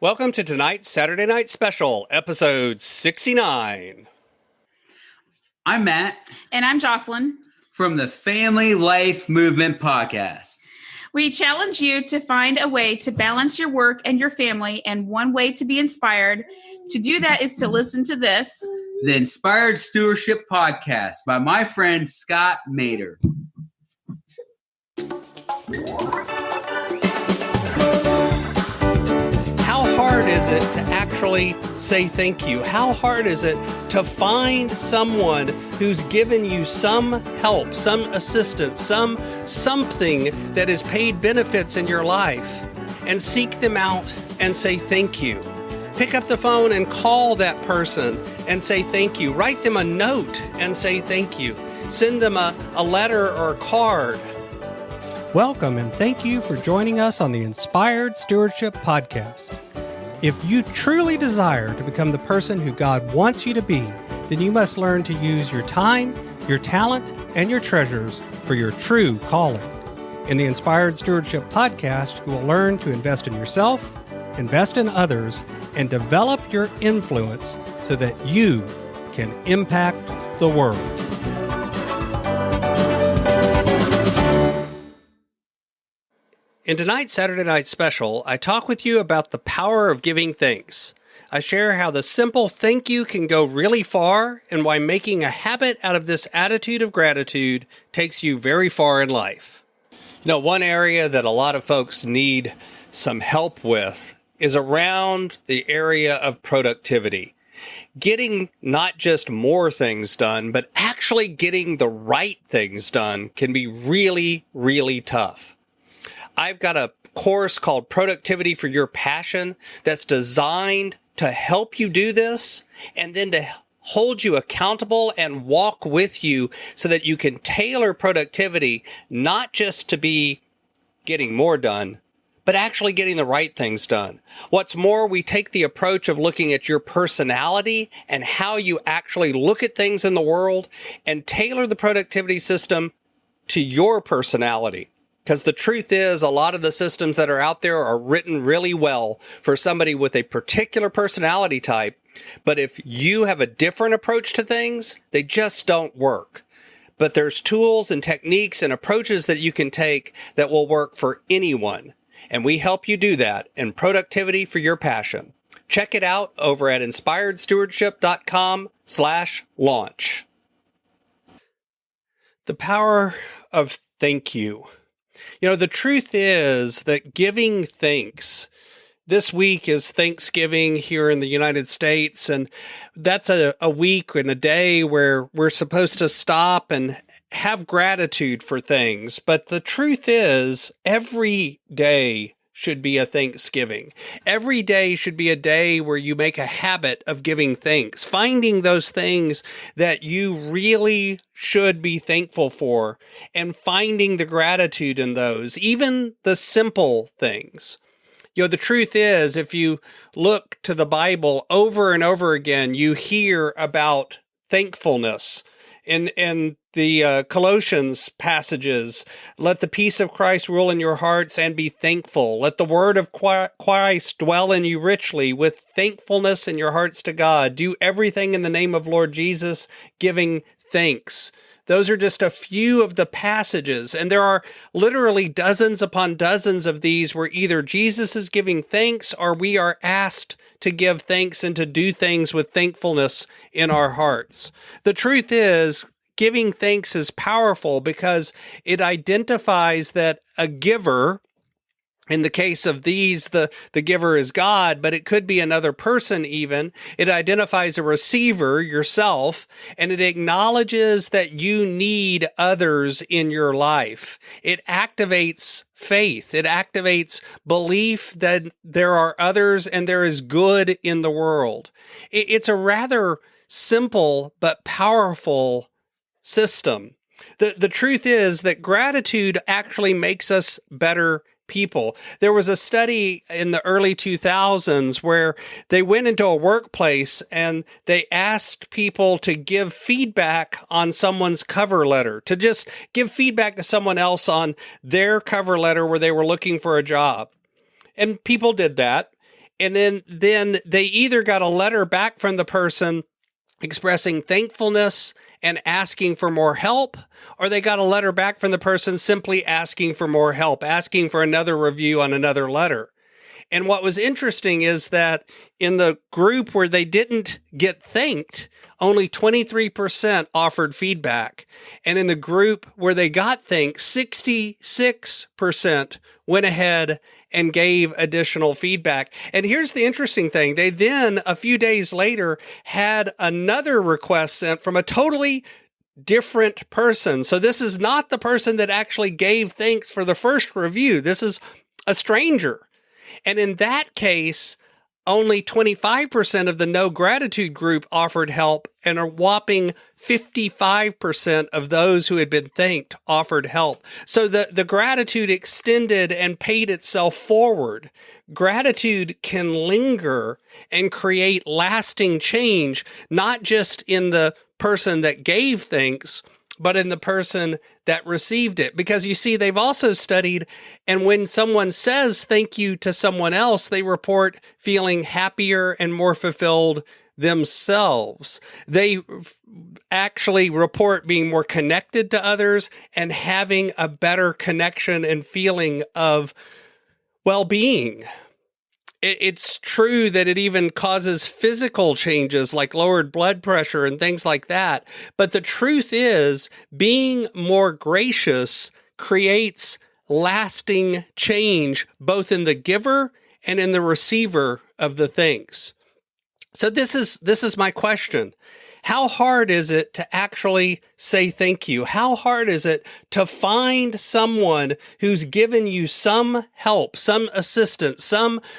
Welcome to tonight's Saturday Night Special, episode 69. I'm Matt. And I'm Jocelyn. From the Family Life Movement Podcast. We challenge you to find a way to balance your work and your family, and one way to be inspired to do that is to listen to this. The Inspired Stewardship Podcast by my friend Scott Mader. How hard is it to actually say thank you? How hard is it to find someone who's given you some help, some assistance, something that has paid benefits in your life, and seek them out and say thank you? Pick up the phone and call that person and say thank you. Write them a note and say thank you. Send them a letter or a card. Welcome and thank you for joining us on the Inspired Stewardship Podcast. If you truly desire to become the person who God wants you to be, then you must learn to use your time, your talent, and your treasures for your true calling. In the Inspired Stewardship Podcast, you will learn to invest in yourself, invest in others, and develop your influence so that you can impact the world. In tonight's Saturday Night Special, I talk with you about the power of giving thanks. I share how the simple thank you can go really far and why making a habit out of this attitude of gratitude takes you very far in life. You know, one area that a lot of folks need some help with is around the area of productivity. Getting not just more things done, but actually getting the right things done can be really, really tough. I've got a course called Productivity for Your Passion that's designed to help you do this and then to hold you accountable and walk with you so that you can tailor productivity not just to be getting more done, but actually getting the right things done. What's more, we take the approach of looking at your personality and how you actually look at things in the world and tailor the productivity system to your personality. Because the truth is, a lot of the systems that are out there are written really well for somebody with a particular personality type. But if you have a different approach to things, they just don't work. But there's tools and techniques and approaches that you can take that will work for anyone. And we help you do that in Productivity for Your Passion. Check it out over at inspiredstewardship.com/launch. The power of thank you. You know, the truth is that giving thanks, this week is Thanksgiving here in the United States, and that's a week and a day where we're supposed to stop and have gratitude for things. But the truth is, every day should be a Thanksgiving. Every day should be a day where you make a habit of giving thanks, finding those things that you really should be thankful for and finding the gratitude in those, even the simple things. You know, the truth is, if you look to the Bible over and over again, you hear about thankfulness. In the Colossians passages, let the peace of Christ rule in your hearts and be thankful. Let the word of Christ dwell in you richly with thankfulness in your hearts to God. Do everything in the name of Lord Jesus, giving thanks. Those are just a few of the passages, and there are literally dozens upon dozens of these where either Jesus is giving thanks or we are asked to give thanks and to do things with thankfulness in our hearts. The truth is, giving thanks is powerful because it identifies that a giver, in the case of these, the giver is God, but it could be another person even. It identifies a receiver, yourself, and it acknowledges that you need others in your life. It activates faith. It activates belief that there are others and there is good in the world. It's a rather simple but powerful system. The truth is that gratitude actually makes us better people. There was a study in the early 2000s where they went into a workplace and they asked people to give feedback on someone's cover letter, to just give feedback to someone else on their cover letter where they were looking for a job. And people did that. And then they either got a letter back from the person expressing thankfulness and asking for more help, or they got a letter back from the person simply asking for more help, asking for another review on another letter. And what was interesting is that in the group where they didn't get thanked, only 23% offered feedback. And in the group where they got thanked, 66% went ahead and gave additional feedback. And here's the interesting thing. They then, a few days later, had another request sent from a totally different person. So this is not the person that actually gave thanks for the first review. This is a stranger. And in that case, only 25% of the no gratitude group offered help, and a whopping 55% of those who had been thanked offered help. So the gratitude extended and paid itself forward. Gratitude can linger and create lasting change, not just in the person that gave thanks, but in the person that received it. Because you see, they've also studied, and when someone says thank you to someone else, they report feeling happier and more fulfilled themselves. They actually report being more connected to others and having a better connection and feeling of well-being. It's true that it even causes physical changes like lowered blood pressure and things like that. But the truth is, being more gracious creates lasting change, both in the giver and in the receiver of the things. So this is my question. How hard is it to actually say thank you? How hard is it to find someone who's given you some help, some assistance,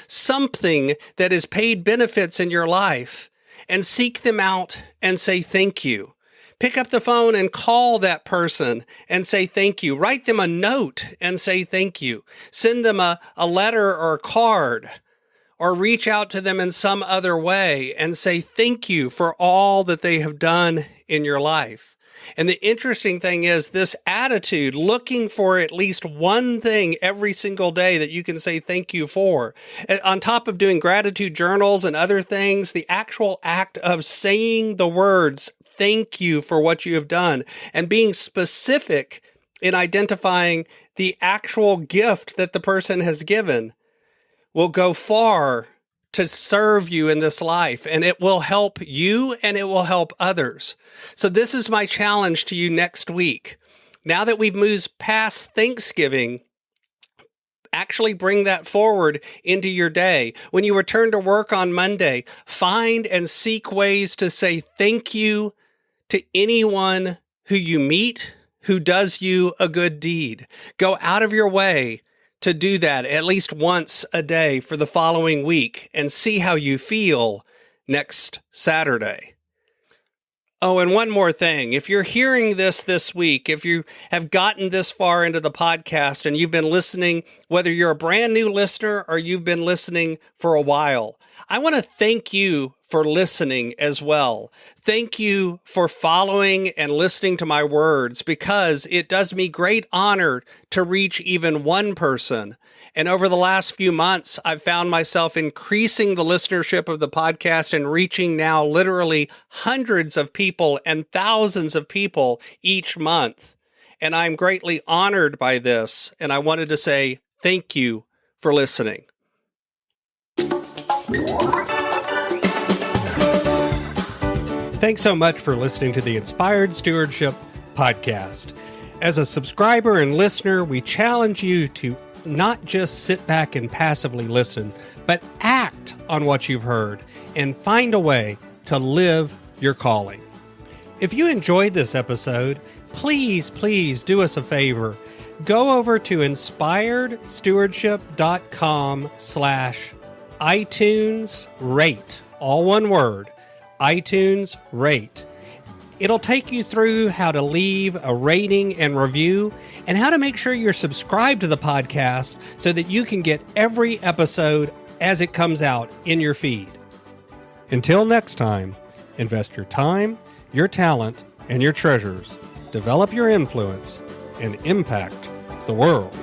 something that has paid benefits in your life, and seek them out and say thank you? Pick up the phone and call that person and say thank you. Write them a note and say thank you. Send them a letter or a card, or reach out to them in some other way and say thank you for all that they have done in your life. And the interesting thing is this attitude, looking for at least one thing every single day that you can say thank you for. On top of doing gratitude journals and other things, the actual act of saying the words, thank you for what you have done, and being specific in identifying the actual gift that the person has given, will go far to serve you in this life, and it will help you and it will help others. So this is my challenge to you next week. Now that we've moved past Thanksgiving, actually bring that forward into your day. When you return to work on Monday, find and seek ways to say thank you to anyone who you meet who does you a good deed. Go out of your way to do that at least once a day for the following week and see how you feel next Saturday. Oh, and one more thing. If you're hearing this week, if you have gotten this far into the podcast and you've been listening, whether you're a brand new listener or you've been listening for a while, I want to thank you for listening as well. Thank you for following and listening to my words, because it does me great honor to reach even one person. And over the last few months, I've found myself increasing the listenership of the podcast and reaching now literally hundreds of people and thousands of people each month. And I'm greatly honored by this. And I wanted to say thank you for listening. Thanks so much for listening to the Inspired Stewardship podcast. As a subscriber and listener, we challenge you to not just sit back and passively listen, but act on what you've heard and find a way to live your calling. If you enjoyed this episode, please do us a favor. Go over to inspiredstewardship.com/iTunes rate, all one word, iTunes rate. It'll take you through how to leave a rating and review and how to make sure you're subscribed to the podcast so that you can get every episode as it comes out in your feed. Until next time, invest your time, your talent, and your treasures. Develop your influence and impact the world.